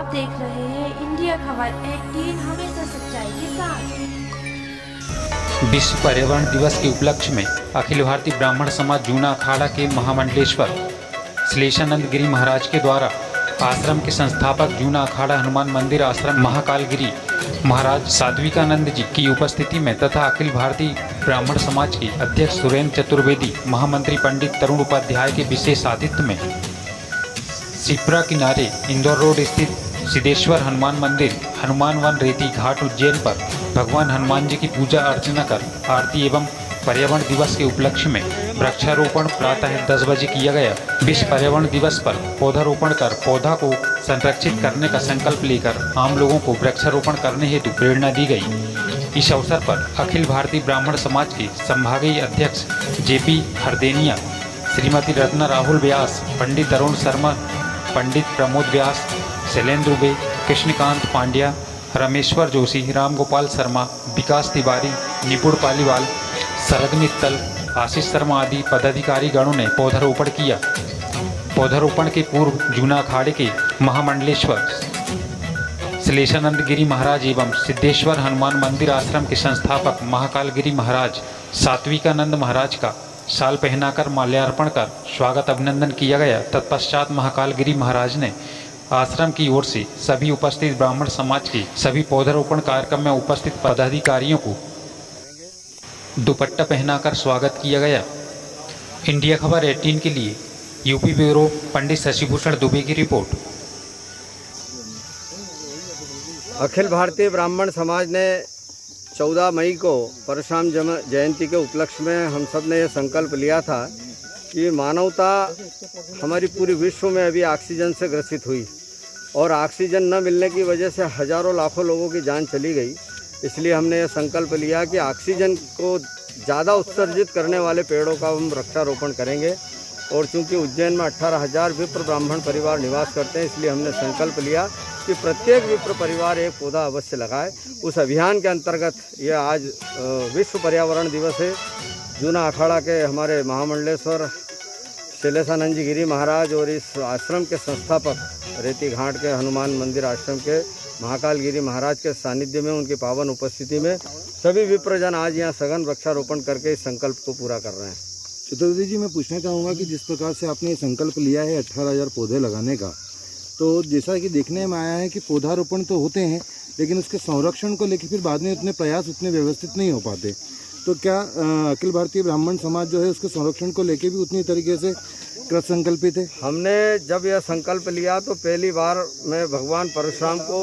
आप देख रहे हैं इंडिया खबर 18, हमेशा सच्चाई के साथ। विश्व पर्यावरण दिवस के उपलक्ष्य में अखिल भारतीय ब्राह्मण समाज जूना अखाड़ा के महामंडलेश्वर श्लेषानंद गिरी महाराज के द्वारा आश्रम के संस्थापक जूना अखाड़ा हनुमान मंदिर आश्रम महाकालगिरी महाराज सात्विकानंद जी की उपस्थिति में तथा अखिल भारतीय ब्राह्मण समाज के अध्यक्ष सुरेंद्र चतुर्वेदी, महामंत्री पंडित तरुण उपाध्याय के विशेष आतिथ्य में शिप्रा किनारे इंदौर रोड स्थित सिद्धेश्वर हनुमान मंदिर हनुमान वन रेती घाट उज्जैन पर भगवान हनुमान जी की पूजा अर्चना कर आरती एवं पर्यावरण दिवस के उपलक्ष्य में वृक्षारोपण प्रातः 10 बजे किया गया। विश्व पर्यावरण दिवस पर पौधारोपण कर पौधा को संरक्षित करने का संकल्प लेकर आम लोगों को वृक्षारोपण करने हेतु प्रेरणा दी गई। इस अवसर पर अखिल भारतीय ब्राह्मण समाज के संभागीय अध्यक्ष जेपी हरदेनिया, श्रीमती रत्ना राहुल व्यास, पंडित अरुण शर्मा, पंडित प्रमोद व्यास, शैलेंद्र दुबे, कृष्णकांत पांड्या, रमेश्वर जोशी, राम गोपाल शर्मा, विकास तिवारी, निपुण पालीवाल, शरद मित्तल, आशीष शर्मा आदि पदाधिकारी गणों ने पौधारोपण किया। पौधारोपण के पूर्व जूना अखाड़े के महामंडलेश्वर श्लेषानंद गिरी महाराज एवं सिद्धेश्वर हनुमान मंदिर आश्रम के संस्थापक महाकालगिरी महाराज सात्विकानंद महाराज का शाल पहनाकर माल्यार्पण कर स्वागत अभिनंदन किया गया। तत्पश्चात महाकालगिरी महाराज ने आश्रम की ओर से सभी उपस्थित ब्राह्मण समाज के सभी पौधारोपण कार्यक्रम में उपस्थित पदाधिकारियों को दुपट्टा पहनाकर स्वागत किया गया। इंडिया खबर 18 के लिए यूपी ब्यूरो पंडित शशिभूषण दुबे की रिपोर्ट। अखिल भारतीय ब्राह्मण समाज ने 14 मई को परशुराम जयंती के उपलक्ष्य में हम सब ने यह संकल्प लिया था कि मानवता हमारी पूरी विश्व में अभी ऑक्सीजन से ग्रसित हुई और ऑक्सीजन न मिलने की वजह से हजारों लाखों लोगों की जान चली गई। इसलिए हमने यह संकल्प लिया कि ऑक्सीजन को ज़्यादा उत्सर्जित करने वाले पेड़ों का हम वृक्षारोपण करेंगे। और चूंकि उज्जैन में 18,000 विप्र ब्राह्मण परिवार निवास करते हैं, इसलिए हमने संकल्प लिया कि प्रत्येक विप्र परिवार एक पौधा अवश्य लगाए। उस अभियान के अंतर्गत यह आज विश्व पर्यावरण दिवस है। जूना अखाड़ा के हमारे महामंडलेश्वर श्लेषानंद जी गिरी महाराज और इस आश्रम के संस्थापक रेती घाट के हनुमान मंदिर आश्रम के महाकालगिरी महाराज के सानिध्य में, उनकी पावन उपस्थिति में सभी विप्रजन आज यहाँ सघन वृक्षारोपण करके इस संकल्प को पूरा कर रहे हैं। चतुर्वेदी जी, मैं पूछना चाहूँगा कि जिस प्रकार से आपने संकल्प लिया है 18,000 पौधे लगाने का, तो जैसा कि देखने में आया है कि पौधारोपण तो होते हैं लेकिन उसके संरक्षण को लेकर फिर बाद में उतने प्रयास उतने व्यवस्थित नहीं हो पाते, तो क्या अखिल भारतीय ब्राह्मण समाज जो है उसके संरक्षण को लेकर भी उतनी तरीके से कृत संकल्पित है? हमने जब यह संकल्प लिया तो पहली बार मैं भगवान परशुराम को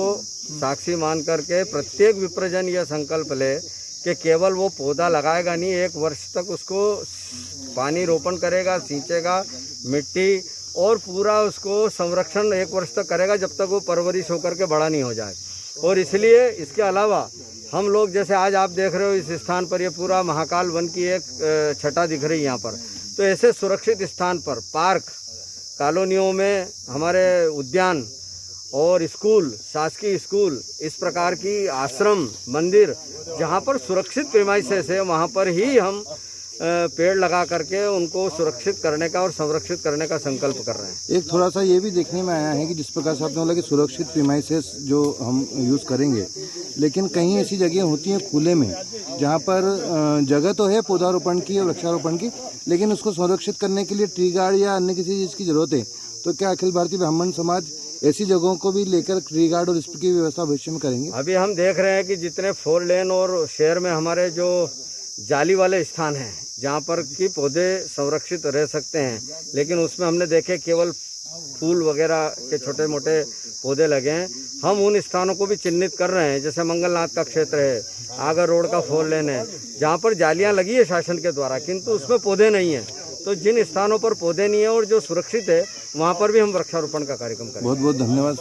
साक्षी मान करके प्रत्येक विप्रजन यह संकल्प ले कि केवल वो पौधा लगाएगा नहीं, 1 वर्ष तक उसको पानी रोपण करेगा, सींचेगा, मिट्टी और पूरा उसको संरक्षण 1 वर्ष तक करेगा जब तक वो परवरिश होकर के बड़ा नहीं हो जाए। और इसलिए इसके अलावा हम लोग जैसे आज आप देख रहे हो इस स्थान पर ये पूरा महाकाल वन की एक छटा दिख रही है यहाँ पर, तो ऐसे सुरक्षित स्थान पर पार्क, कॉलोनियों में हमारे उद्यान और स्कूल, शासकीय स्कूल, इस प्रकार की आश्रम, मंदिर जहाँ पर सुरक्षित प्रेमाइसेस है वहाँ पर ही हम पेड़ लगा करके उनको सुरक्षित करने का और संरक्षित करने का संकल्प कर रहे हैं। एक थोड़ा सा ये भी देखने में आया है कि जिस प्रकार से आपने बोला कि सुरक्षित प्रीमाइसेस जो हम यूज़ करेंगे, लेकिन कहीं ऐसी जगह होती हैं खुले में जहाँ पर जगह तो है पौधारोपण की और वृक्षारोपण की, लेकिन उसको संरक्षित करने के लिए ट्री गार्ड या अन्य किसी चीज़ की जरूरत है। तो क्या अखिल भारतीय ब्राह्मण समाज ऐसी जगहों को भी लेकर ट्री गार्ड और इसकी व्यवस्था भविष्य में करेंगे? अभी हम देख रहे हैं कि जितने 4 लेन और शहर में हमारे जो जाली वाले स्थान हैं जहाँ पर कि पौधे संरक्षित रह सकते हैं, लेकिन उसमें हमने देखे केवल फूल वगैरह के छोटे मोटे पौधे लगे हैं। हम उन स्थानों को भी चिन्हित कर रहे हैं, जैसे मंगलनाथ का क्षेत्र है, आगर रोड का 4 लेन है, जहाँ पर जालियाँ लगी है शासन के द्वारा किंतु उसमें पौधे नहीं हैं। तो जिन स्थानों पर पौधे नहीं है और जो सुरक्षित है वहाँ पर भी हम वृक्षारोपण का कार्यक्रम करें। बहुत बहुत धन्यवाद।